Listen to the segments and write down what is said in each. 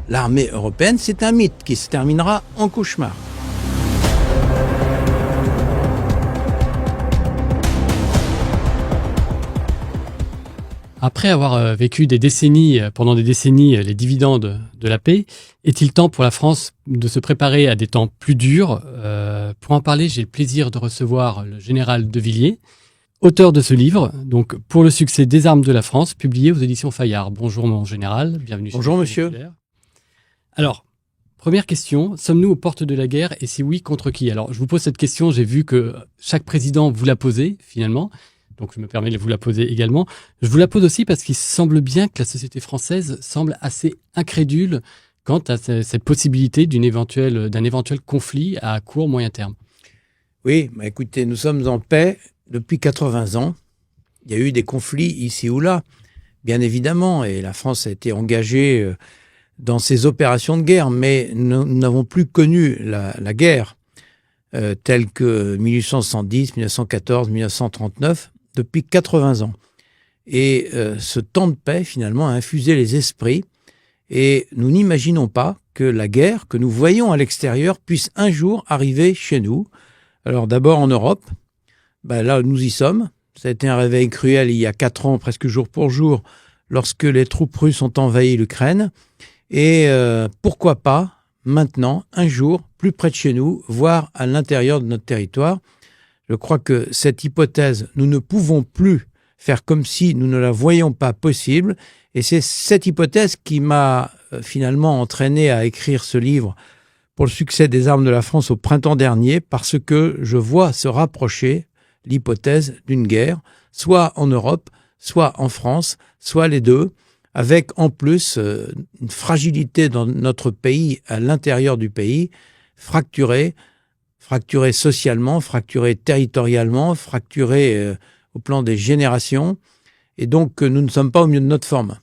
l'armée européenne, c'est un mythe qui se terminera en cauchemar. Après avoir vécu pendant des décennies, les dividendes de la paix, est-il temps pour la France de se préparer à des temps plus durs? Pour en parler, j'ai le plaisir de recevoir le général de Villiers, auteur de ce livre, donc Pour le succès des armes de la France, publié aux éditions Fayard. Bonjour mon général, bienvenue. Bonjour monsieur. Alors, première question, sommes-nous aux portes de la guerre et si oui, contre qui? Alors, je vous pose cette question, j'ai vu que chaque président vous l'a posée finalement. Donc, je me permets de vous la poser également. Je vous la pose aussi parce qu'il semble bien que la société française semble assez incrédule quant à cette possibilité d'un éventuel conflit à court, moyen terme. Oui, écoutez, nous sommes en paix depuis 80 ans. Il y a eu des conflits ici ou là, bien évidemment, et la France a été engagée dans ces opérations de guerre, mais nous n'avons plus connu la guerre telle que 1870, 1914, 1939, depuis 80 ans. Et ce temps de paix, finalement, a infusé les esprits. Et nous n'imaginons pas que la guerre que nous voyons à l'extérieur puisse un jour arriver chez nous. Alors d'abord en Europe, là nous y sommes. Ça a été un réveil cruel il y a 4 ans, presque jour pour jour, lorsque les troupes russes ont envahi l'Ukraine. Et pourquoi pas, maintenant, un jour, plus près de chez nous, voire à l'intérieur de notre territoire. Je crois que cette hypothèse, nous ne pouvons plus faire comme si nous ne la voyions pas possible. Et c'est cette hypothèse qui m'a finalement entraîné à écrire ce livre pour le succès des armes de la France au printemps dernier, parce que je vois se rapprocher l'hypothèse d'une guerre, soit en Europe, soit en France, soit les deux, avec en plus une fragilité dans notre pays, à l'intérieur du pays, fracturée socialement, fracturée territorialement, fracturée au plan des générations. Et donc, nous ne sommes pas au mieux de notre forme.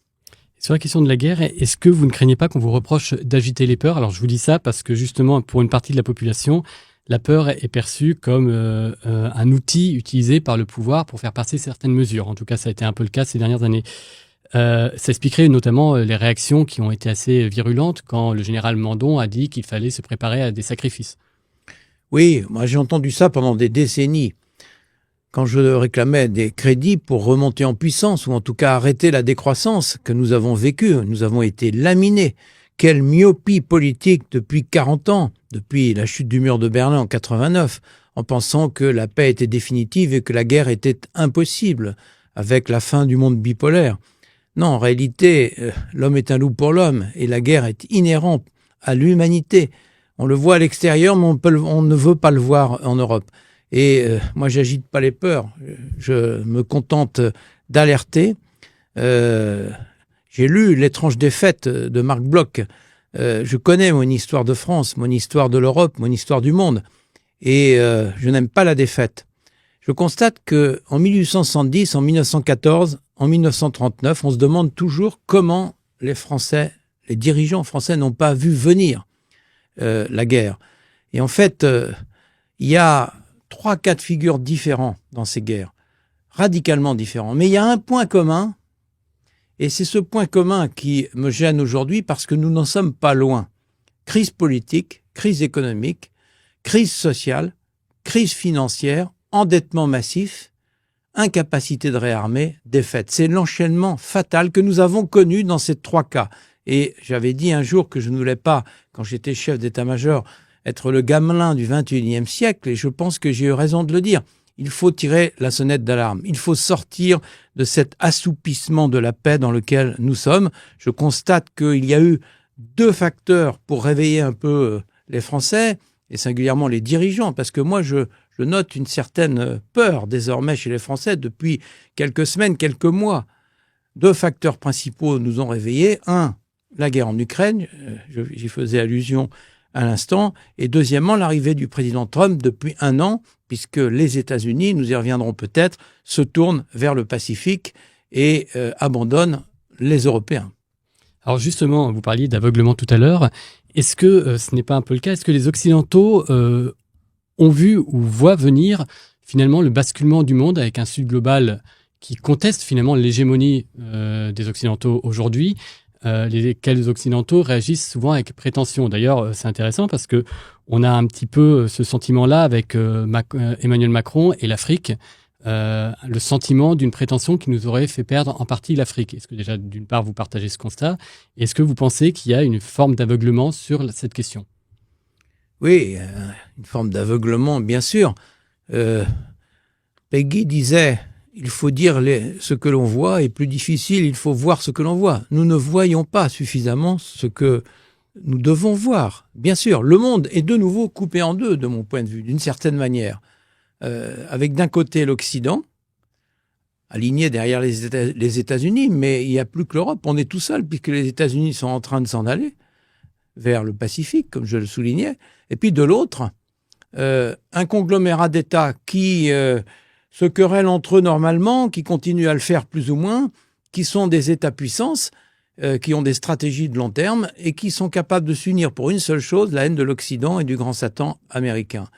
Sur la question de la guerre, est-ce que vous ne craignez pas qu'on vous reproche d'agiter les peurs? Alors, je vous dis ça parce que justement, pour une partie de la population, la peur est perçue comme un outil utilisé par le pouvoir pour faire passer certaines mesures. En tout cas, ça a été un peu le cas ces dernières années. Ça expliquerait notamment les réactions qui ont été assez virulentes quand le général Mandon a dit qu'il fallait se préparer à des sacrifices. Oui, moi j'ai entendu ça pendant des décennies. Quand je réclamais des crédits pour remonter en puissance, ou en tout cas arrêter la décroissance que nous avons vécue, nous avons été laminés. Quelle myopie politique depuis 40 ans, depuis la chute du mur de Berlin en 89, en pensant que la paix était définitive et que la guerre était impossible, avec la fin du monde bipolaire. Non, en réalité, l'homme est un loup pour l'homme, et la guerre est inhérente à l'humanité. On le voit à l'extérieur, mais on ne veut pas le voir en Europe. Et moi, j'agite pas les peurs. Je me contente d'alerter. J'ai lu L'étrange défaite de Marc Bloch. Je connais mon histoire de France, mon histoire de l'Europe, mon histoire du monde. Et je n'aime pas la défaite. Je constate qu'en 1870, en 1914, en 1939, on se demande toujours comment les dirigeants français n'ont pas vu venir la guerre. Et en fait, il y a 3 cas de figure différents dans ces guerres, radicalement différents. Mais il y a un point commun, et c'est ce point commun qui me gêne aujourd'hui parce que nous n'en sommes pas loin. Crise politique, crise économique, crise sociale, crise financière, endettement massif, incapacité de réarmer, défaite. C'est l'enchaînement fatal que nous avons connu dans ces 3 cas. Et j'avais dit un jour que je ne voulais pas, quand j'étais chef d'état-major, être le gamelin du XXIe siècle, et je pense que j'ai eu raison de le dire. Il faut tirer la sonnette d'alarme. Il faut sortir de cet assoupissement de la paix dans lequel nous sommes. Je constate qu'il y a eu 2 facteurs pour réveiller un peu les Français, et singulièrement les dirigeants, parce que moi, je note une certaine peur désormais chez les Français depuis quelques semaines, quelques mois. 2 facteurs principaux nous ont réveillés. 1, la guerre en Ukraine, j'y faisais allusion à l'instant, et deuxièmement, l'arrivée du président Trump depuis 1 an, puisque les États-Unis, nous y reviendrons peut-être, se tournent vers le Pacifique et abandonnent les Européens. Alors justement, vous parliez d'aveuglement tout à l'heure. Est-ce que ce n'est pas un peu le cas? Est-ce que les Occidentaux ont vu ou voient venir finalement le basculement du monde avec un Sud global qui conteste finalement l'hégémonie des Occidentaux aujourd'hui, lesquels Occidentaux réagissent souvent avec prétention. D'ailleurs, c'est intéressant parce que on a un petit peu ce sentiment-là avec Emmanuel Macron et l'Afrique, le sentiment d'une prétention qui nous aurait fait perdre en partie l'Afrique. Est-ce que déjà, d'une part, vous partagez ce constat? Est-ce que vous pensez qu'il y a une forme d'aveuglement sur cette question? Oui, une forme d'aveuglement, bien sûr. Peggy disait, il faut dire ce que l'on voit, et plus difficile, il faut voir ce que l'on voit. Nous ne voyons pas suffisamment ce que nous devons voir. Bien sûr, le monde est de nouveau coupé en deux, de mon point de vue, d'une certaine manière. Avec d'un côté l'Occident, aligné derrière les États-Unis, mais il n'y a plus que l'Europe. On est tout seul, puisque les États-Unis sont en train de s'en aller vers le Pacifique, comme je le soulignais. Et puis de l'autre, un conglomérat d'États qui se querellent entre eux normalement, qui continuent à le faire plus ou moins, qui sont des États-puissances, qui ont des stratégies de long terme et qui sont capables de s'unir pour une seule chose, la haine de l'Occident et du grand Satan américain.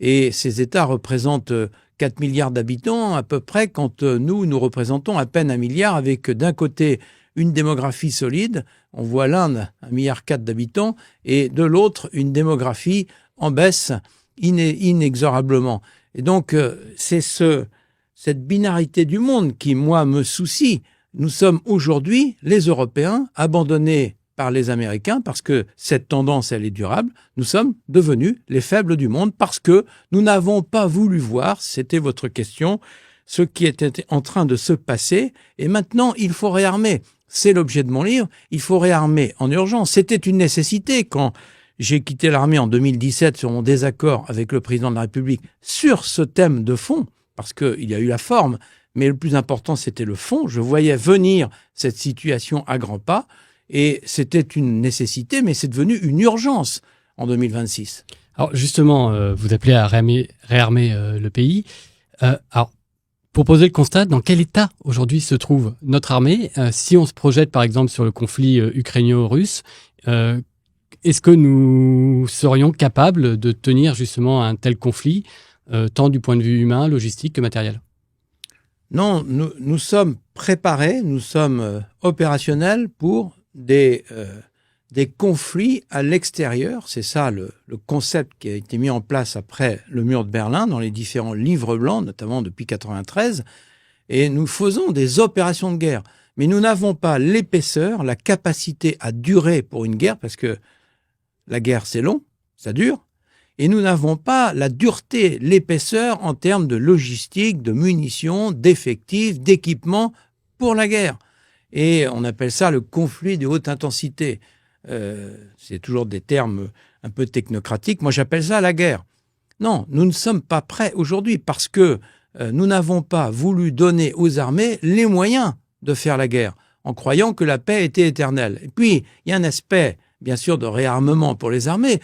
Et ces États représentent 4 milliards d'habitants à peu près, quand nous représentons à peine 1 milliard, avec d'un côté une démographie solide, on voit l'Inde, 1,4 milliard d'habitants, et de l'autre, une démographie en baisse inexorablement. Et donc, c'est cette binarité du monde qui, moi, me soucie. Nous sommes aujourd'hui, les Européens, abandonnés par les Américains, parce que cette tendance, elle est durable. Nous sommes devenus les faibles du monde parce que nous n'avons pas voulu voir, c'était votre question, ce qui était en train de se passer. Et maintenant, il faut réarmer. C'est l'objet de mon livre. Il faut réarmer en urgence. C'était une nécessité quand j'ai quitté l'armée en 2017 sur mon désaccord avec le président de la République sur ce thème de fond, parce qu'il y a eu la forme, mais le plus important, c'était le fond. Je voyais venir cette situation à grands pas. Et c'était une nécessité, mais c'est devenu une urgence en 2026. Alors justement, vous appelez à réarmer le pays. Alors, pour poser le constat, dans quel état aujourd'hui se trouve notre armée? Si on se projette par exemple sur le conflit ukrainien-russe, est-ce que nous serions capables de tenir justement un tel conflit, tant du point de vue humain, logistique que matériel? Non, nous sommes préparés, nous sommes opérationnels pour des conflits à l'extérieur. C'est ça le concept qui a été mis en place après le mur de Berlin dans les différents livres blancs, notamment depuis 1993. Et nous faisons des opérations de guerre. Mais nous n'avons pas l'épaisseur, la capacité à durer pour une guerre, parce que la guerre, c'est long, ça dure. Et nous n'avons pas la dureté, l'épaisseur en termes de logistique, de munitions, d'effectifs, d'équipements pour la guerre. Et on appelle ça le conflit de haute intensité. C'est toujours des termes un peu technocratiques. Moi, j'appelle ça la guerre. Non, nous ne sommes pas prêts aujourd'hui parce que nous n'avons pas voulu donner aux armées les moyens de faire la guerre, en croyant que la paix était éternelle. Et puis, il y a un aspect, bien sûr, de réarmement pour les armées,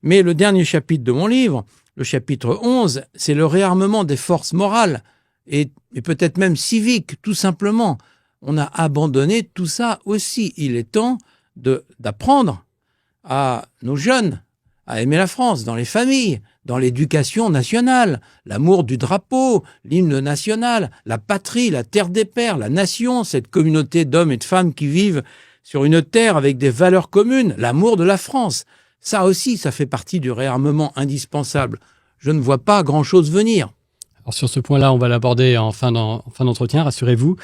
mais le dernier chapitre de mon livre, le chapitre 11, c'est le réarmement des forces morales et peut-être même civiques, tout simplement. On a abandonné tout ça aussi. Il est temps d'apprendre à nos jeunes à aimer la France, dans les familles, dans l'éducation nationale, l'amour du drapeau, l'hymne national, la patrie, la terre des pères, la nation, cette communauté d'hommes et de femmes qui vivent sur une terre avec des valeurs communes, l'amour de la France. Ça aussi, ça fait partie du réarmement indispensable. Je ne vois pas grand-chose venir. Alors sur ce point-là, on va l'aborder en fin d'entretien, rassurez-vous.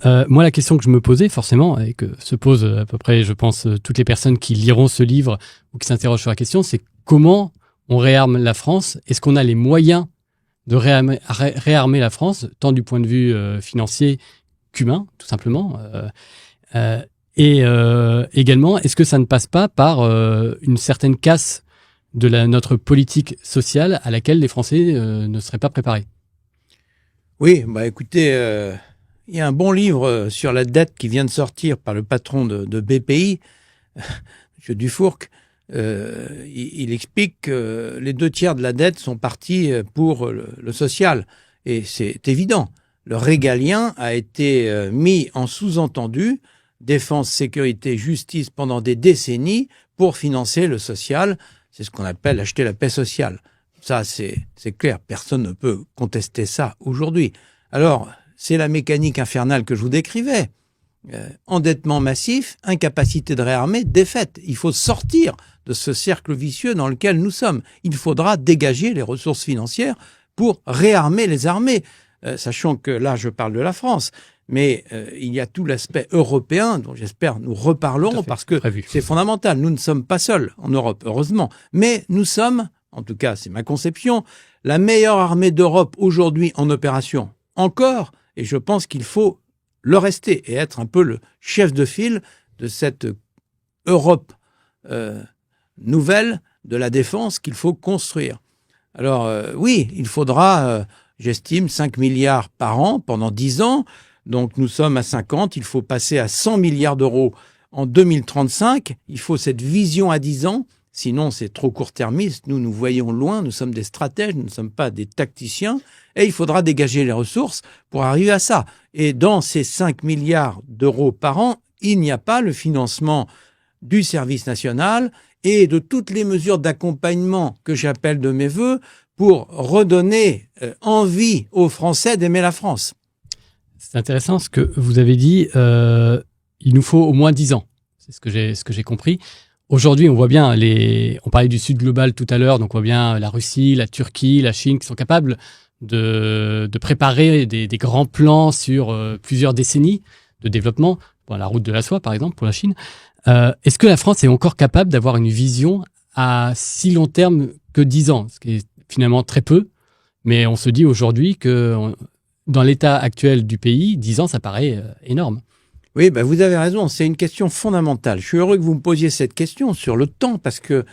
Moi, la question que je me posais forcément, et que se posent à peu près, je pense, toutes les personnes qui liront ce livre ou qui s'interrogent sur la question, c'est comment on réarme la France? Est-ce qu'on a les moyens de réarmer la France, tant du point de vue financier qu'humain, tout simplement et également, est-ce que ça ne passe pas par une certaine casse de notre politique sociale à laquelle les Français ne seraient pas préparés? Oui, écoutez, il y a un bon livre sur la dette qui vient de sortir par le patron de BPI, M. Dufourc. Il explique que les 2/3 de la dette sont partis pour le social. Et c'est évident. Le régalien a été mis en sous-entendu, défense, sécurité, justice pendant des décennies pour financer le social. C'est ce qu'on appelle acheter la paix sociale. Ça, c'est clair. Personne ne peut contester ça aujourd'hui. Alors, c'est la mécanique infernale que je vous décrivais. endettement massif, incapacité de réarmer, défaite. Il faut sortir de ce cercle vicieux dans lequel nous sommes. Il faudra dégager les ressources financières pour réarmer les armées. Sachant que là, je parle de la France, mais il y a tout l'aspect européen dont j'espère nous reparlerons parce que c'est fondamental. Nous ne sommes pas seuls en Europe, heureusement, mais nous sommes, en tout cas c'est ma conception, la meilleure armée d'Europe aujourd'hui en opération encore, et je pense qu'il faut le rester et être un peu le chef de file de cette Europe nouvelle de la défense qu'il faut construire. Alors oui, il faudra, j'estime, 5 milliards par an pendant 10 ans. Donc nous sommes à 50, il faut passer à 100 milliards d'euros en 2035. Il faut cette vision à 10 ans, sinon c'est trop court-termiste. Nous voyons loin, nous sommes des stratèges, nous ne sommes pas des tacticiens. Et il faudra dégager les ressources pour arriver à ça. Et dans ces 5 milliards d'euros par an, il n'y a pas le financement du service national et de toutes les mesures d'accompagnement que j'appelle de mes voeux pour redonner envie aux Français d'aimer la France. C'est intéressant ce que vous avez dit. Il nous faut au moins 10 ans. C'est ce que j'ai compris. Aujourd'hui, on voit bien, on parlait du Sud global tout à l'heure, donc on voit bien la Russie, la Turquie, la Chine qui sont capables de préparer des grands plans sur plusieurs décennies de développement. Bon, la route de la soie, par exemple, pour la Chine. Est-ce que la France est encore capable d'avoir une vision à si long terme que 10 ans, ce qui est finalement très peu, mais on se dit aujourd'hui que dans l'état actuel du pays, 10 ans, ça paraît énorme. Oui, vous avez raison, c'est une question fondamentale. Je suis heureux que vous me posiez cette question sur le temps, parce que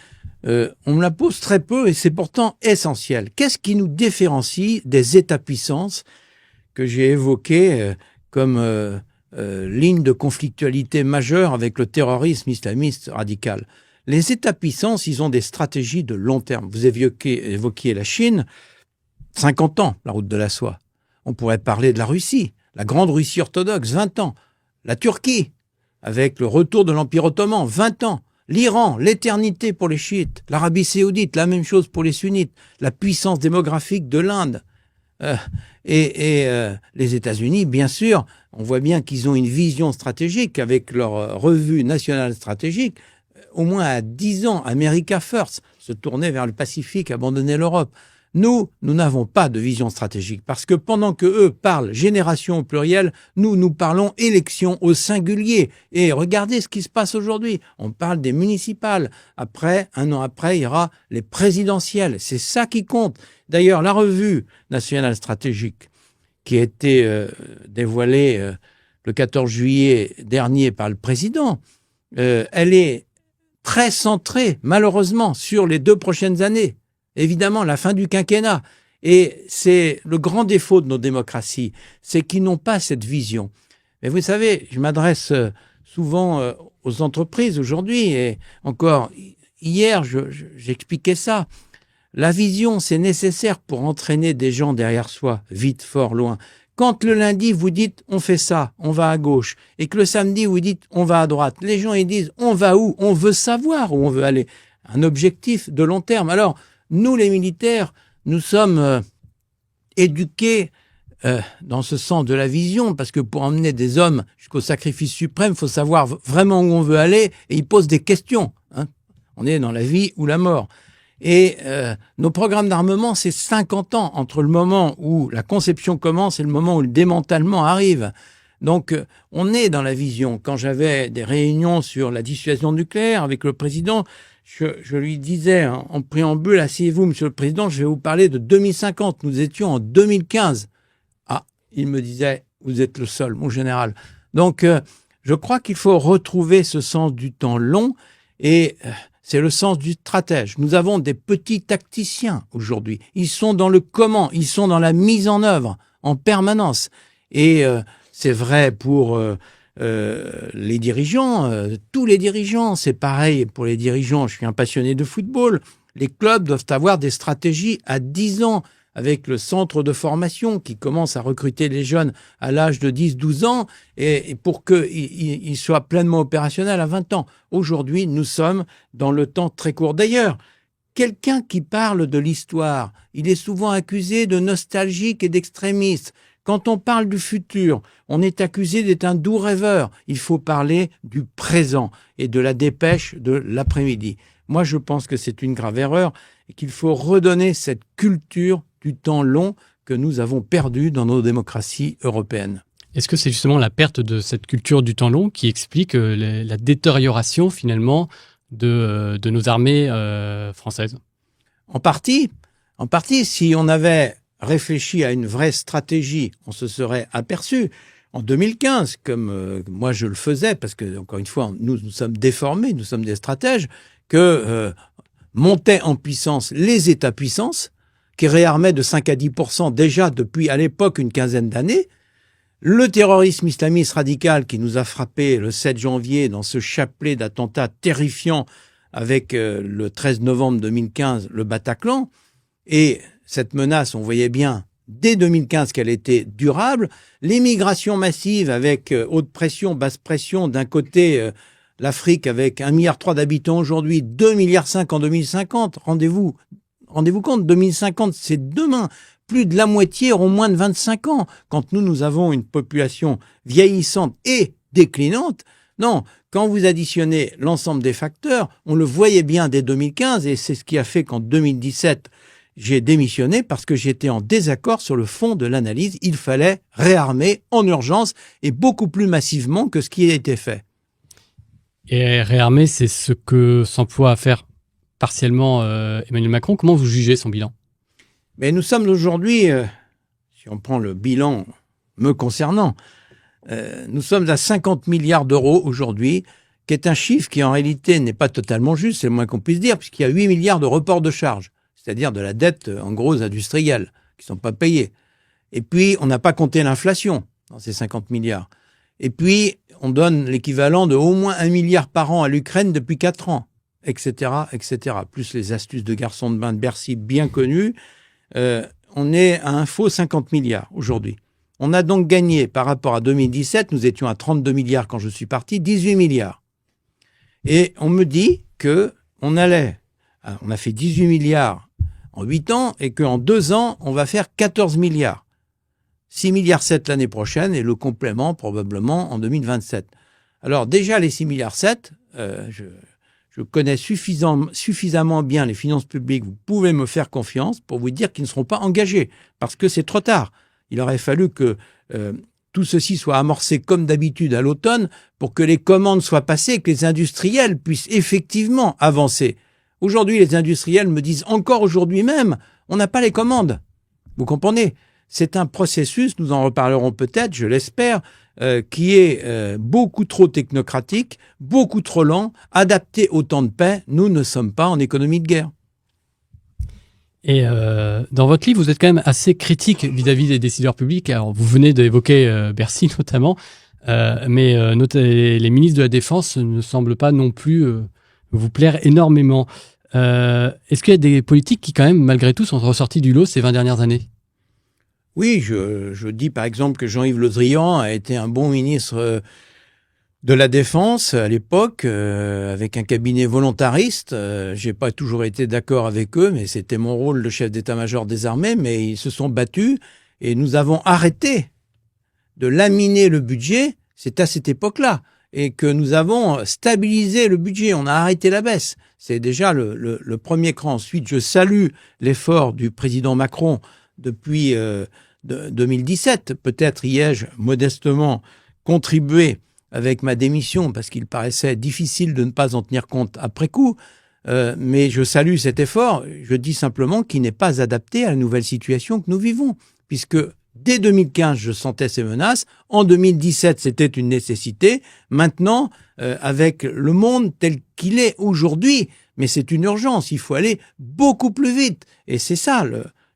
on me la pose très peu et c'est pourtant essentiel. Qu'est-ce qui nous différencie des États-puissances que j'ai évoqués comme ligne de conflictualité majeure avec le terrorisme islamiste radical? Les États-puissances, ils ont des stratégies de long terme. Vous évoquiez la Chine, 50 ans, la route de la soie. On pourrait parler de la Russie, la grande Russie orthodoxe, 20 ans. La Turquie, avec le retour de l'Empire ottoman, 20 ans. L'Iran, l'éternité pour les chiites. L'Arabie saoudite, la même chose pour les sunnites. La puissance démographique de l'Inde. Les États-Unis, bien sûr, on voit bien qu'ils ont une vision stratégique avec leur revue nationale stratégique, au moins à 10 ans, America First, se tourner vers le Pacifique, abandonner l'Europe. Nous n'avons pas de vision stratégique parce que pendant que eux parlent génération au pluriel, nous parlons élection au singulier. Et regardez ce qui se passe aujourd'hui. On parle des municipales. Après, un an après, il y aura les présidentielles. C'est ça qui compte. D'ailleurs, la revue nationale stratégique qui a été dévoilée le 14 juillet dernier par le président, elle est très centrée, malheureusement, sur les 2 prochaines années. Évidemment, la fin du quinquennat. Et c'est le grand défaut de nos démocraties, c'est qu'ils n'ont pas cette vision. Mais vous savez, je m'adresse souvent aux entreprises aujourd'hui, et encore hier, j'expliquais ça. La vision, c'est nécessaire pour entraîner des gens derrière soi, vite, fort, loin. Quand le lundi, vous dites « on fait ça, on va à gauche », et que le samedi, vous dites « on va à droite », les gens ils disent « on va où ?» On veut savoir où on veut aller. Un objectif de long terme. Alors, nous, les militaires, nous sommes éduqués dans ce sens de la vision, parce que pour emmener des hommes jusqu'au sacrifice suprême, il faut savoir vraiment où on veut aller, et ils posent des questions. Hein. On est dans la vie ou la mort. Et nos programmes d'armement, c'est 50 ans entre le moment où la conception commence et le moment où le démantèlement arrive. Donc, on est dans la vision. Quand j'avais des réunions sur la dissuasion nucléaire avec le président, je lui disais en préambule, asseyez-vous, monsieur le président, je vais vous parler de 2050. Nous étions en 2015. Ah, il me disait, vous êtes le seul, mon général. Donc, je crois qu'il faut retrouver ce sens du temps long et c'est le sens du stratège. Nous avons des petits tacticiens aujourd'hui. Ils sont dans le comment, ils sont dans la mise en œuvre en permanence. Et c'est vrai pour les dirigeants, tous les dirigeants, c'est pareil pour les dirigeants. Je suis un passionné de football. Les clubs doivent avoir des stratégies à 10 ans avec le centre de formation qui commence à recruter les jeunes à l'âge de 10-12 ans et pour qu'ils soient pleinement opérationnels à 20 ans. Aujourd'hui, nous sommes dans le temps très court. D'ailleurs, quelqu'un qui parle de l'histoire, il est souvent accusé de nostalgique et d'extrémiste. Quand on parle du futur, on est accusé d'être un doux rêveur. Il faut parler du présent et de la dépêche de l'après-midi. Moi, je pense que c'est une grave erreur et qu'il faut redonner cette culture du temps long que nous avons perdue dans nos démocraties européennes. Est-ce que c'est justement la perte de cette culture du temps long qui explique la détérioration finalement de nos armées françaises? En partie, si on avait réfléchi à une vraie stratégie, on se serait aperçu en 2015, comme moi je le faisais, parce que, encore une fois, nous sommes déformés, nous sommes des stratèges, que montaient en puissance les États-puissances, qui réarmaient de 5 à 10% déjà depuis à l'époque une quinzaine d'années, le terrorisme islamiste radical qui nous a frappé le 7 janvier dans ce chapelet d'attentats terrifiants avec le 13 novembre 2015, le Bataclan, et cette menace, on voyait bien dès 2015 qu'elle était durable, l'immigration massive avec haute pression, basse pression, d'un côté l'Afrique avec 1,3 milliard d'habitants aujourd'hui, 2,5 milliards en 2050, rendez-vous compte, 2050 c'est demain. Plus de la moitié auront moins de 25 ans. Quand nous avons une population vieillissante et déclinante, non, quand vous additionnez l'ensemble des facteurs, on le voyait bien dès 2015 et c'est ce qui a fait qu'en 2017, j'ai démissionné parce que j'étais en désaccord sur le fond de l'analyse. Il fallait réarmer en urgence et beaucoup plus massivement que ce qui a été fait. Et réarmer, c'est ce que s'emploie à faire partiellement Emmanuel Macron. Comment vous jugez son bilan? Mais nous sommes aujourd'hui, si on prend le bilan me concernant, nous sommes à 50 milliards d'euros aujourd'hui, qui est un chiffre qui en réalité n'est pas totalement juste, c'est le moins qu'on puisse dire, puisqu'il y a 8 milliards de reports de charges, c'est-à-dire de la dette en gros industrielle, qui ne sont pas payés. Et puis, on n'a pas compté l'inflation dans ces 50 milliards. Et puis, on donne l'équivalent de au moins 1 milliard par an à l'Ukraine depuis 4 ans, etc., etc. Plus les astuces de garçon de bain de Bercy bien connues. On est à un faux 50 milliards aujourd'hui. On a donc gagné par rapport à 2017, nous étions à 32 milliards quand je suis parti, 18 milliards. Et on me dit qu'on a fait 18 milliards en 8 ans et qu'en 2 ans, on va faire 14 milliards. 6 milliards 7 l'année prochaine et le complément probablement en 2027. Alors déjà les 6 milliards 7, je connais suffisamment bien les finances publiques, vous pouvez me faire confiance pour vous dire qu'ils ne seront pas engagés, parce que c'est trop tard. Il aurait fallu que tout ceci soit amorcé comme d'habitude à l'automne pour que les commandes soient passées, que les industriels puissent effectivement avancer. Aujourd'hui, les industriels me disent encore aujourd'hui même, on n'a pas les commandes. Vous comprenez? C'est un processus, nous en reparlerons peut-être, je l'espère, qui est beaucoup trop technocratique, beaucoup trop lent, adapté au temps de paix. Nous ne sommes pas en économie de guerre. Et dans votre livre, vous êtes quand même assez critique vis-à-vis des décideurs publics. Alors, vous venez d'évoquer Bercy notamment, mais les ministres de la Défense ne semblent pas non plus vous plaire énormément. Est-ce qu'il y a des politiques qui, quand même, malgré tout, sont ressortis du lot ces 20 dernières années? Oui, je dis par exemple que Jean-Yves Le Drian a été un bon ministre de la Défense à l'époque, avec un cabinet volontariste. J'ai pas toujours été d'accord avec eux, mais c'était mon rôle de chef d'état-major des armées, mais ils se sont battus et nous avons arrêté de laminer le budget, c'est à cette époque-là, et que nous avons stabilisé le budget, on a arrêté la baisse. C'est déjà le premier cran. Ensuite, je salue l'effort du président Macron depuis 2017. Peut-être y ai-je modestement contribué avec ma démission, parce qu'il paraissait difficile de ne pas en tenir compte après coup, mais je salue cet effort. Je dis simplement qu'il n'est pas adapté à la nouvelle situation que nous vivons, puisque dès 2015, je sentais ces menaces. En 2017, c'était une nécessité. Maintenant, avec le monde tel qu'il est aujourd'hui, mais c'est une urgence, il faut aller beaucoup plus vite. Et c'est ça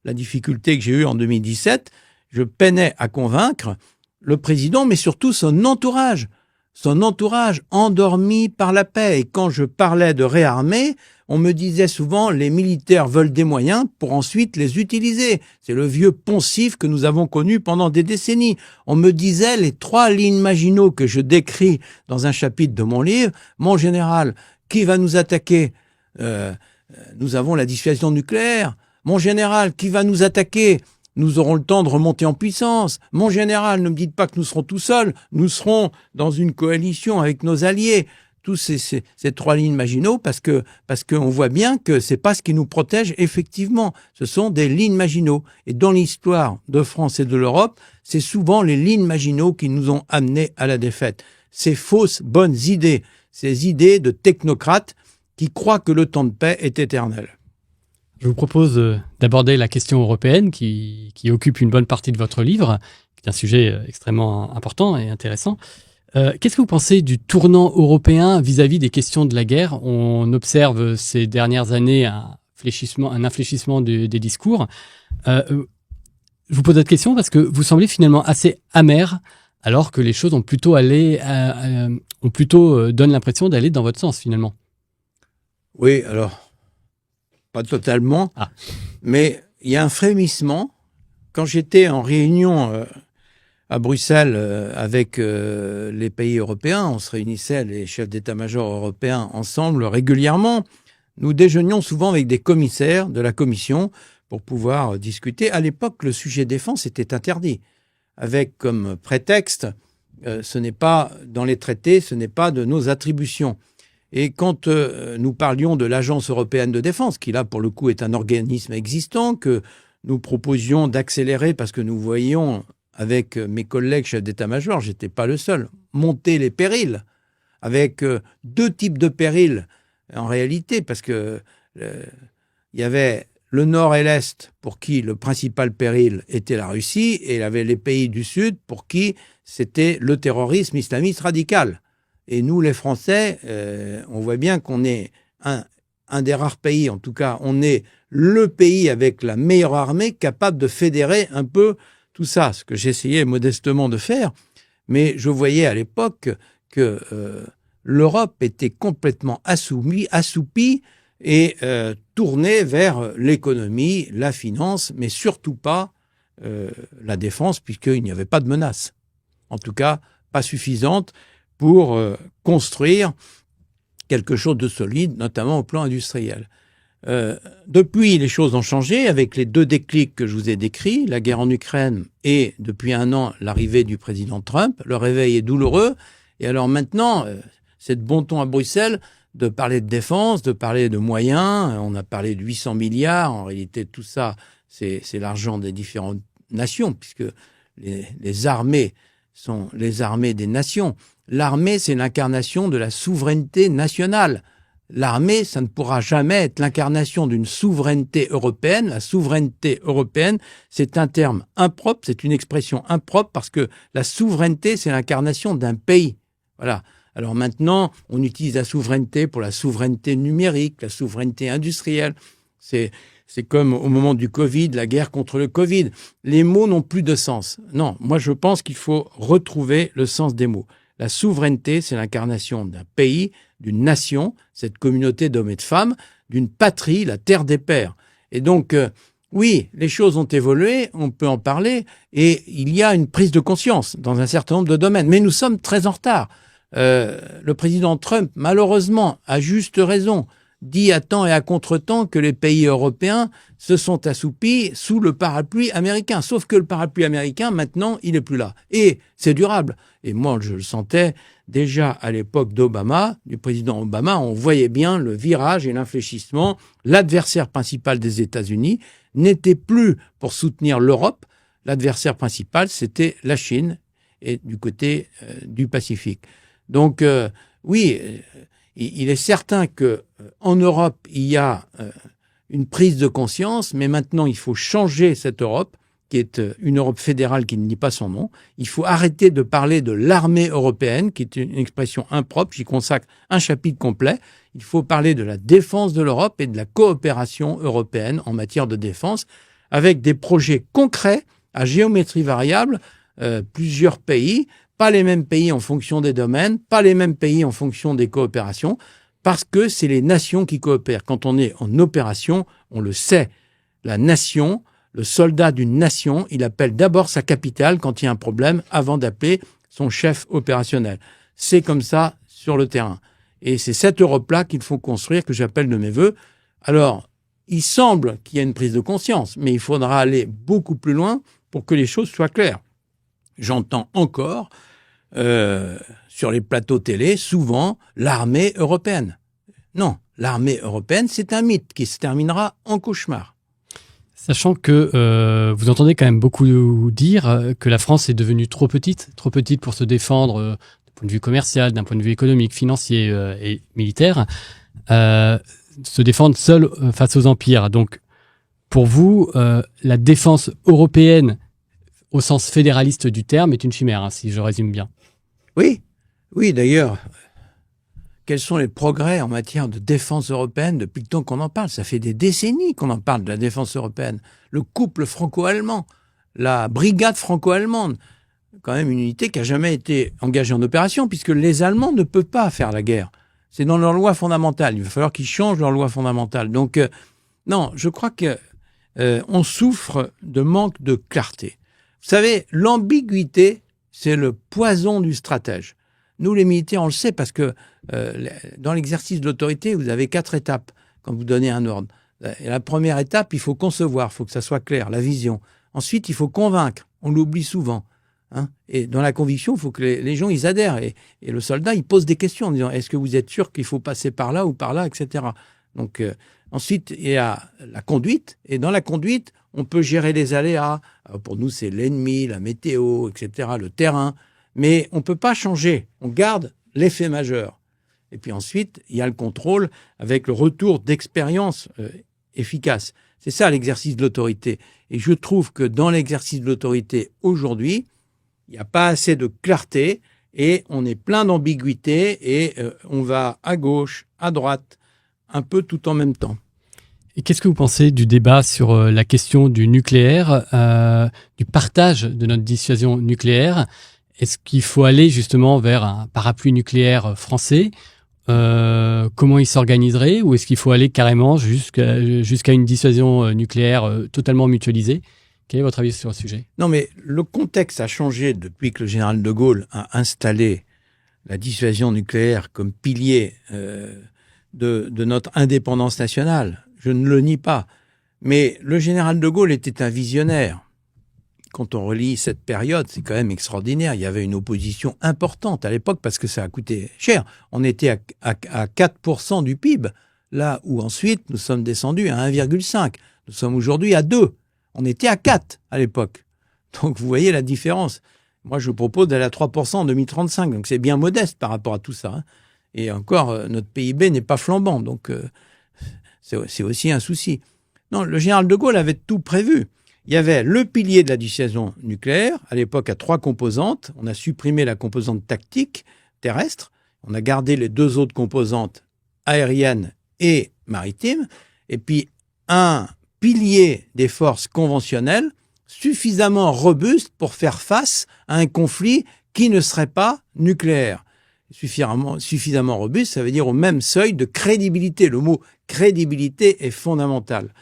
la difficulté que j'ai eue en 2017. Je peinais à convaincre le président, mais surtout son entourage endormi par la paix. Et quand je parlais de réarmer, on me disait souvent les militaires veulent des moyens pour ensuite les utiliser. C'est le vieux poncif que nous avons connu pendant des décennies. On me disait les 3 lignes Maginot que je décris dans un chapitre de mon livre. Mon général, qui va nous attaquer? Nous avons la dissuasion nucléaire. Mon général, qui va nous attaquer? nous aurons le temps de remonter en puissance. Mon général, ne me dites pas que nous serons tout seuls, nous serons dans une coalition avec nos alliés. Tous ces 3 lignes Maginot, parce qu'on voit bien que c'est pas ce qui nous protège effectivement. Ce sont des lignes Maginot. Et dans l'histoire de France et de l'Europe, c'est souvent les lignes Maginot qui nous ont amenés à la défaite. Ces fausses bonnes idées, ces idées de technocrates qui croient que le temps de paix est éternel. Je vous propose d'aborder la question européenne qui occupe une bonne partie de votre livre, qui est un sujet extrêmement important et intéressant. Qu'est-ce que vous pensez du tournant européen vis-à-vis des questions de la guerre? On observe ces dernières années un infléchissement des discours. Je vous pose cette question parce que vous semblez finalement assez amer, alors que les choses ont plutôt donnent l'impression d'aller dans votre sens finalement. Oui, alors, pas totalement, mais il y a un frémissement. Quand j'étais en réunion à Bruxelles avec les pays européens, on se réunissait, les chefs d'état-major européens, ensemble régulièrement. Nous déjeunions souvent avec des commissaires de la Commission pour pouvoir discuter. À l'époque, le sujet défense était interdit, avec comme prétexte, ce n'est pas dans les traités, ce n'est pas de nos attributions. Et quand nous parlions de l'Agence européenne de défense, qui là, pour le coup, est un organisme existant, que nous proposions d'accélérer parce que nous voyions, avec mes collègues chefs d'état-major, j'étais pas le seul, monter les périls, avec 2 types de périls, en réalité, parce que il y avait le Nord et l'Est, pour qui le principal péril était la Russie, et il y avait les pays du Sud, pour qui c'était le terrorisme islamiste radical. Et nous, les Français, on voit bien qu'on est un des rares pays, en tout cas, on est le pays avec la meilleure armée capable de fédérer un peu tout ça, ce que j'essayais modestement de faire. Mais je voyais à l'époque que l'Europe était complètement assoupie et tournée vers l'économie, la finance, mais surtout pas la défense, puisqu'il n'y avait pas de menace. En tout cas, pas suffisante pour construire quelque chose de solide, notamment au plan industriel. Depuis, les choses ont changé avec les 2 déclics que je vous ai décrits, la guerre en Ukraine et, depuis 1 an, l'arrivée du président Trump. Le réveil est douloureux. Et alors maintenant, c'est de bon ton à Bruxelles de parler de défense, de parler de moyens. On a parlé de 800 milliards. En réalité, tout ça, c'est l'argent des différentes nations, puisque les armées sont les armées des nations. L'armée, c'est l'incarnation de la souveraineté nationale. L'armée, ça ne pourra jamais être l'incarnation d'une souveraineté européenne. La souveraineté européenne, c'est un terme impropre, c'est une expression impropre parce que la souveraineté, c'est l'incarnation d'un pays. Voilà. Alors maintenant, on utilise la souveraineté pour la souveraineté numérique, la souveraineté industrielle. C'est comme au moment du Covid, la guerre contre le Covid. Les mots n'ont plus de sens. Non, moi je pense qu'il faut retrouver le sens des mots. La souveraineté, c'est l'incarnation d'un pays, d'une nation, cette communauté d'hommes et de femmes, d'une patrie, la terre des pères. Et donc, oui, les choses ont évolué, on peut en parler, et il y a une prise de conscience dans un certain nombre de domaines. Mais nous sommes très en retard. Le président Trump, malheureusement, à juste raison, dit à temps et à contre-temps que les pays européens se sont assoupis sous le parapluie américain. Sauf que le parapluie américain, maintenant, il n'est plus là. Et c'est durable. Et moi, je le sentais déjà à l'époque d'Obama, du président Obama, on voyait bien le virage et l'infléchissement. L'adversaire principal des États-Unis n'était plus pour soutenir l'Europe. L'adversaire principal, c'était la Chine et du côté du Pacifique. Donc, oui, il est certain que en Europe, il y a une prise de conscience, mais maintenant, il faut changer cette Europe, qui est une Europe fédérale qui ne dit pas son nom. Il faut arrêter de parler de l'armée européenne, qui est une expression impropre. J'y consacre un chapitre complet. Il faut parler de la défense de l'Europe et de la coopération européenne en matière de défense, avec des projets concrets à géométrie variable, plusieurs pays, pas les mêmes pays en fonction des domaines, pas les mêmes pays en fonction des coopérations, parce que c'est les nations qui coopèrent. Quand on est en opération, on le sait, la nation, le soldat d'une nation, il appelle d'abord sa capitale quand il y a un problème avant d'appeler son chef opérationnel. C'est comme ça sur le terrain. Et c'est cette Europe-là qu'il faut construire, que j'appelle de mes voeux. Alors, il semble qu'il y ait une prise de conscience, mais il faudra aller beaucoup plus loin pour que les choses soient claires. J'entends encore, sur les plateaux télé, souvent, l'armée européenne. Non, l'armée européenne, c'est un mythe qui se terminera en cauchemar. Sachant que vous entendez quand même beaucoup dire que la France est devenue trop petite pour se défendre d'un point de vue commercial, d'un point de vue économique, financier et militaire, se défendre seule face aux empires. Donc, pour vous, la défense européenne, au sens fédéraliste du terme, est une chimère, hein, si je résume bien. Oui, oui, d'ailleurs, quels sont les progrès en matière de défense européenne depuis le temps qu'on en parle? Ça fait des décennies qu'on en parle de la défense européenne. Le couple franco-allemand, la brigade franco-allemande, quand même une unité qui n'a jamais été engagée en opération, puisque les Allemands ne peuvent pas faire la guerre. C'est dans leur loi fondamentale. Il va falloir qu'ils changent leur loi fondamentale. Donc, non, je crois qu'on souffre de manque de clarté. Vous savez, l'ambiguïté, c'est le poison du stratège. Nous, les militaires, on le sait parce que dans l'exercice de l'autorité, vous avez 4 étapes quand vous donnez un ordre. Et la première étape, il faut concevoir, il faut que ça soit clair, la vision. Ensuite, il faut convaincre. On l'oublie souvent. Hein. Et dans la conviction, il faut que les gens, ils adhèrent. Et le soldat, il pose des questions en disant, est-ce que vous êtes sûr qu'il faut passer par là ou par là, etc. Donc, ensuite, il y a la conduite. Et dans la conduite, on peut gérer les aléas. Alors, pour nous, c'est l'ennemi, la météo, etc., le terrain. Mais on ne peut pas changer. On garde l'effet majeur. Et puis ensuite, il y a le contrôle avec le retour d'expérience efficace. C'est ça l'exercice de l'autorité. Et je trouve que dans l'exercice de l'autorité aujourd'hui, il n'y a pas assez de clarté et on est plein d'ambiguïté et on va à gauche, à droite, un peu tout en même temps. Et qu'est-ce que vous pensez du débat sur la question du nucléaire, du partage de notre dissuasion nucléaire? Est-ce qu'il faut aller justement vers un parapluie nucléaire français? Comment il s'organiserait? Ou est-ce qu'il faut aller carrément jusqu'à une dissuasion nucléaire totalement mutualisée? Quel est votre avis sur le sujet? Non, mais le contexte a changé depuis que le général de Gaulle a installé la dissuasion nucléaire comme pilier de notre indépendance nationale. Je ne le nie pas. Mais le général de Gaulle était un visionnaire. Quand on relit cette période, c'est quand même extraordinaire. Il y avait une opposition importante à l'époque parce que ça a coûté cher. On était à 4% du PIB, là où ensuite nous sommes descendus à 1,5. Nous sommes aujourd'hui à 2. On était à 4 à l'époque. Donc vous voyez la différence. Moi, je vous propose d'aller à 3% en 2035. Donc c'est bien modeste par rapport à tout ça. Hein. Et encore, notre PIB n'est pas flambant. Donc c'est aussi un souci. Non, le général de Gaulle avait tout prévu. Il y avait le pilier de la dissuasion nucléaire, à l'époque à 3 composantes. On a supprimé la composante tactique terrestre. On a gardé les 2 autres composantes aériennes et maritimes. Et puis un pilier des forces conventionnelles suffisamment robuste pour faire face à un conflit qui ne serait pas nucléaire. Suffisamment robuste, ça veut dire au même seuil de crédibilité. Le mot crédibilité est fondamental.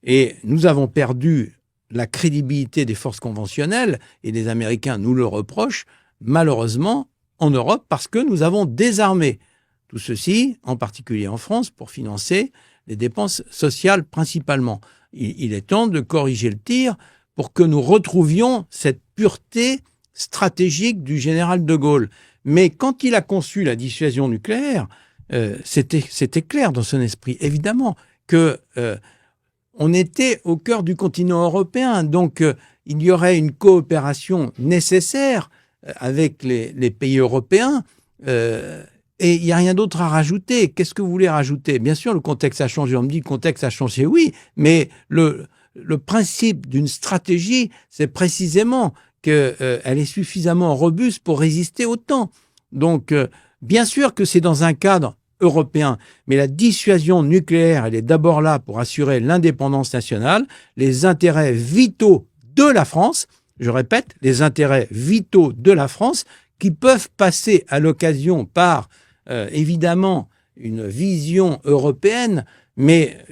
Et nous avons perdu la crédibilité des forces conventionnelles, et les Américains nous le reprochent, malheureusement, en Europe, parce que nous avons désarmé. Tout ceci, en particulier en France, pour financer les dépenses sociales principalement. Il est temps de corriger le tir pour que nous retrouvions cette pureté stratégique du général de Gaulle. Mais quand il a conçu la dissuasion nucléaire, c'était clair dans son esprit, évidemment, que on était au cœur du continent européen, donc il y aurait une coopération nécessaire avec les pays européens, et il n'y a rien d'autre à rajouter. Qu'est-ce que vous voulez rajouter? Bien sûr, le contexte a changé. On me dit que le contexte a changé, oui, mais le principe d'une stratégie, c'est précisément qu'elle est suffisamment robuste pour résister au temps. Donc, bien sûr que c'est dans un cadre européen, mais la dissuasion nucléaire, elle est d'abord là pour assurer l'indépendance nationale, les intérêts vitaux de la France, je répète, les intérêts vitaux de la France, qui peuvent passer à l'occasion par, évidemment, une vision européenne, mais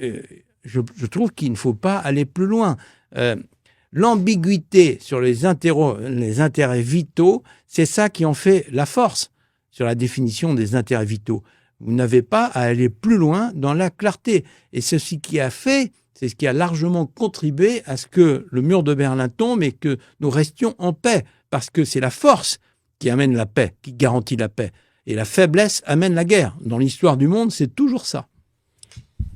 je trouve qu'il ne faut pas aller plus loin. L'ambiguïté sur les intérêts vitaux, c'est ça qui en fait la force sur la définition des intérêts vitaux. Vous n'avez pas à aller plus loin dans la clarté. Et ceci qui a fait, C'est ce qui a largement contribué à ce que le mur de Berlin tombe et que nous restions en paix. Parce que c'est la force qui amène la paix, qui garantit la paix. Et la faiblesse amène la guerre. Dans l'histoire du monde, c'est toujours ça.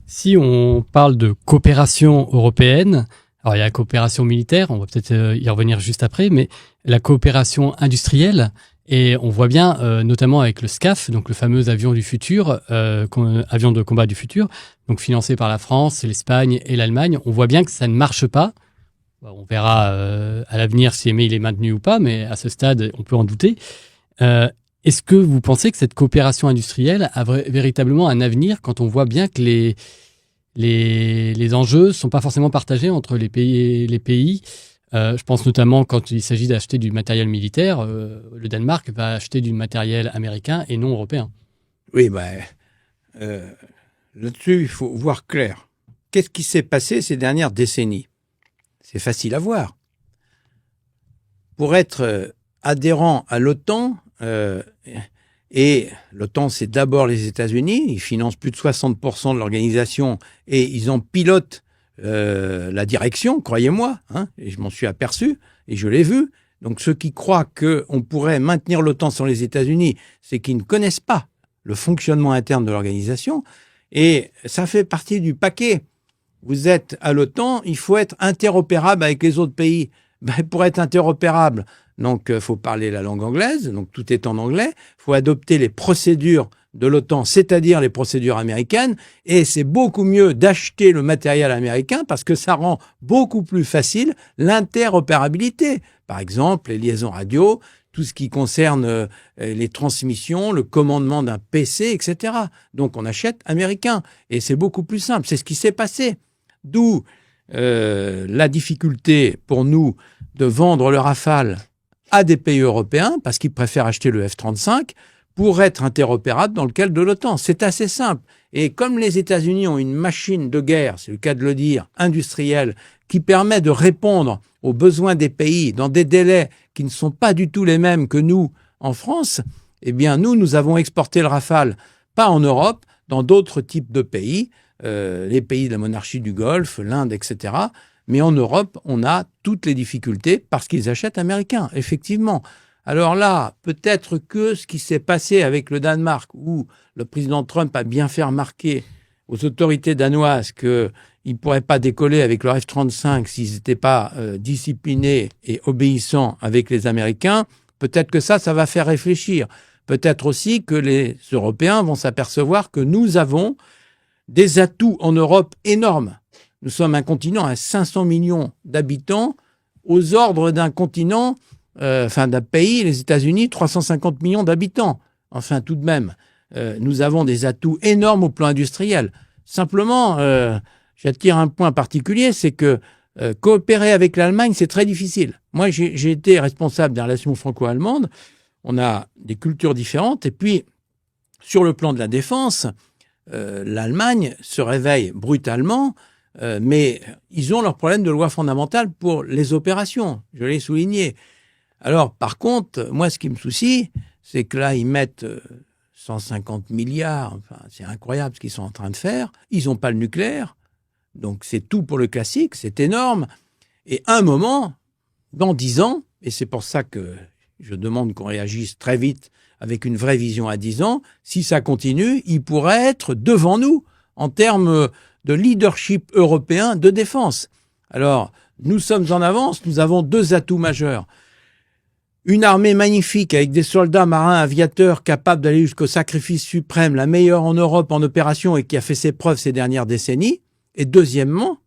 Si on parle de coopération européenne, alors il y a la coopération militaire, on va peut-être y revenir juste après, mais la coopération industrielle, et on voit bien, notamment avec le SCAF, donc le fameux avion du futur, avion de combat du futur, donc financé par la France, l'Espagne et l'Allemagne, on voit bien que ça ne marche pas. On verra à l'avenir si il est maintenu ou pas, mais à ce stade, on peut en douter. Est-ce que vous pensez que cette coopération industrielle a véritablement un avenir quand on voit bien que les enjeux ne sont pas forcément partagés entre les pays. Je pense notamment quand il s'agit d'acheter du matériel militaire, le Danemark va acheter du matériel américain et non européen. Oui, là-dessus, il faut voir clair. Qu'est-ce qui s'est passé ces dernières décennies ? C'est facile à voir. Pour être adhérent à l'OTAN, et l'OTAN, c'est d'abord les États-Unis, ils financent plus de 60% de l'organisation et ils en pilotent la direction, croyez-moi, et je m'en suis aperçu et je l'ai vu. Donc ceux qui croient qu'on pourrait maintenir l'OTAN sans les États-Unis, c'est qu'ils ne connaissent pas le fonctionnement interne de l'organisation et ça fait partie du paquet. Vous êtes à l'OTAN, il faut être interopérable avec les autres pays. Pour être interopérable, donc faut parler la langue anglaise, donc tout est en anglais. Faut adopter les procédures de l'OTAN, c'est-à-dire les procédures américaines. Et c'est beaucoup mieux d'acheter le matériel américain parce que ça rend beaucoup plus facile l'interopérabilité. Par exemple, les liaisons radio, tout ce qui concerne les transmissions, le commandement d'un PC, etc. Donc on achète américain et c'est beaucoup plus simple. C'est ce qui s'est passé. D'où la difficulté pour nous de vendre le Rafale à des pays européens parce qu'ils préfèrent acheter le F-35 pour être interopérables dans le cadre de l'OTAN. C'est assez simple. Et comme les États-Unis ont une machine de guerre, c'est le cas de le dire, industrielle, qui permet de répondre aux besoins des pays dans des délais qui ne sont pas du tout les mêmes que nous en France, eh bien nous avons exporté le Rafale, pas en Europe, dans d'autres types de pays, les pays de la monarchie du Golfe, l'Inde, etc. Mais en Europe, on a toutes les difficultés parce qu'ils achètent américain, effectivement. Alors là, peut-être que ce qui s'est passé avec le Danemark, où le président Trump a bien fait remarquer aux autorités danoises qu'ils ne pourraient pas décoller avec leur F-35 s'ils n'étaient pas disciplinés et obéissants avec les Américains, peut-être que ça va faire réfléchir. Peut-être aussi que les Européens vont s'apercevoir que nous avons des atouts en Europe énormes. Nous sommes un continent à 500 millions d'habitants, aux ordres d'un continent, d'un pays, les États-Unis, 350 millions d'habitants. Enfin, tout de même, nous avons des atouts énormes au plan industriel. Simplement, j'attire un point particulier, c'est que coopérer avec l'Allemagne, c'est très difficile. Moi, j'ai été responsable des relations franco-allemandes. On a des cultures différentes. Et puis, sur le plan de la défense, l'Allemagne se réveille brutalement, mais ils ont leurs problèmes de loi fondamentale pour les opérations, je l'ai souligné. Alors, par contre, moi, ce qui me soucie, c'est que là, ils mettent 150 milliards, enfin, c'est incroyable ce qu'ils sont en train de faire. Ils n'ont pas le nucléaire, donc c'est tout pour le classique, c'est énorme. Et à un moment, dans 10 ans, et c'est pour ça que je demande qu'on réagisse très vite avec une vraie vision à 10 ans, si ça continue, ils pourraient être devant nous en termes de leadership européen de défense. Alors, nous sommes en avance, nous avons 2 atouts majeurs. Une armée magnifique avec des soldats marins aviateurs capables d'aller jusqu'au sacrifice suprême, la meilleure en Europe en opération et qui a fait ses preuves ces dernières décennies. Et deuxièmement,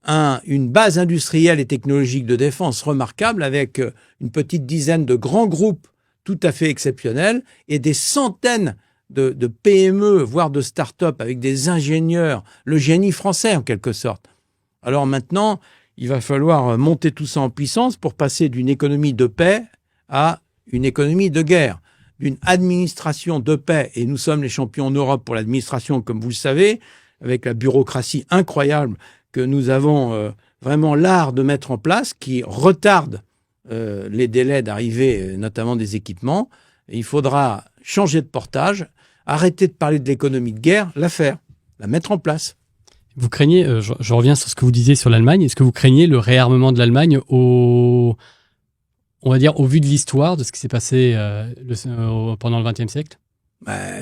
une base industrielle et technologique de défense remarquable avec une petite dizaine de grands groupes tout à fait exceptionnels et des centaines de PME, voire de start-up avec des ingénieurs, le génie français en quelque sorte. Alors maintenant, il va falloir monter tout ça en puissance pour passer d'une économie de paix à une économie de guerre, d'une administration de paix. Et nous sommes les champions en Europe pour l'administration, comme vous le savez, avec la bureaucratie incroyable que nous avons vraiment l'art de mettre en place, qui retarde les délais d'arrivée, notamment des équipements. Et il faudra changer de portage, arrêter de parler de l'économie de guerre, la faire, la mettre en place. Vous craignez, je reviens sur ce que vous disiez sur l'Allemagne, est-ce que vous craignez le réarmement de l'Allemagne on va dire, au vu de l'histoire, de ce qui s'est passé pendant le XXe siècle?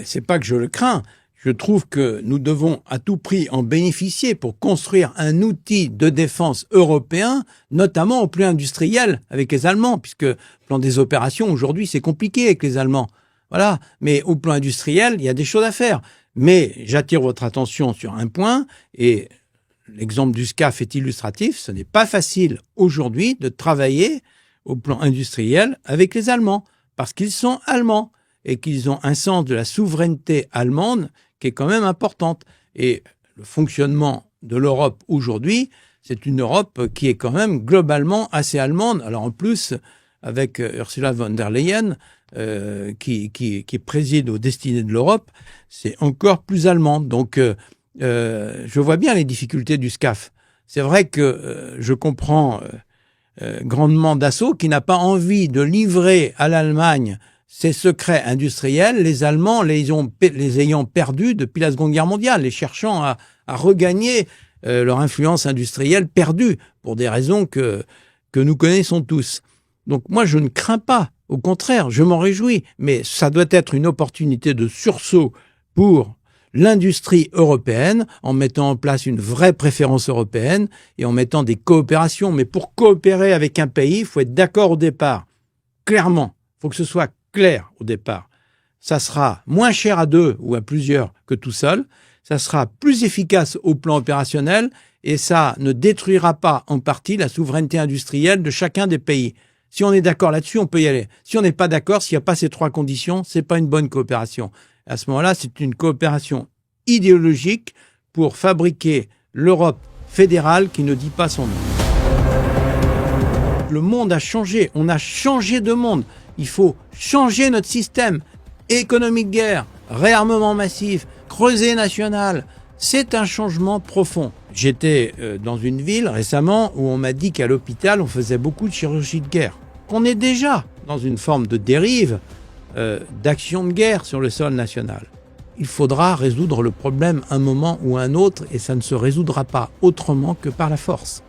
C'est pas que je le crains. Je trouve que nous devons à tout prix en bénéficier pour construire un outil de défense européen, notamment au plan industriel avec les Allemands, puisque le plan des opérations, aujourd'hui, c'est compliqué avec les Allemands. Voilà. Mais au plan industriel, il y a des choses à faire. Mais j'attire votre attention sur un point, et l'exemple du SCAF est illustratif. Ce n'est pas facile aujourd'hui de travailler au plan industriel avec les Allemands, parce qu'ils sont allemands et qu'ils ont un sens de la souveraineté allemande qui est quand même importante. Et le fonctionnement de l'Europe aujourd'hui, c'est une Europe qui est quand même globalement assez allemande. Alors en plus, avec Ursula von der Leyen, qui préside aux destinées de l'Europe, c'est encore plus allemande. Donc je vois bien les difficultés du SCAF. C'est vrai que je comprends grandement Dassault qui n'a pas envie de livrer à l'Allemagne ses secrets industriels, les Allemands les ayant perdus depuis la Seconde Guerre mondiale, les cherchant à regagner leur influence industrielle perdue pour des raisons que nous connaissons tous. Donc moi, je ne crains pas. Au contraire, je m'en réjouis. Mais ça doit être une opportunité de sursaut pour l'industrie européenne, en mettant en place une vraie préférence européenne et en mettant des coopérations. Mais pour coopérer avec un pays, il faut être d'accord au départ. Clairement, il faut que ce soit clair au départ. Ça sera moins cher à deux ou à plusieurs que tout seul. Ça sera plus efficace au plan opérationnel et ça ne détruira pas en partie la souveraineté industrielle de chacun des pays. Si on est d'accord là-dessus, on peut y aller. Si on n'est pas d'accord, s'il n'y a pas ces trois conditions, c'est pas une bonne coopération. À ce moment-là, c'est une coopération idéologique pour fabriquer l'Europe fédérale qui ne dit pas son nom. Le monde a changé. On a changé de monde. Il faut changer notre système. Économie de guerre, réarmement massif, creuset national. C'est un changement profond. J'étais dans une ville récemment où on m'a dit qu'à l'hôpital, on faisait beaucoup de chirurgie de guerre. Qu'on est déjà dans une forme de dérive d'action de guerre sur le sol national. Il faudra résoudre le problème un moment ou un autre et ça ne se résoudra pas autrement que par la force.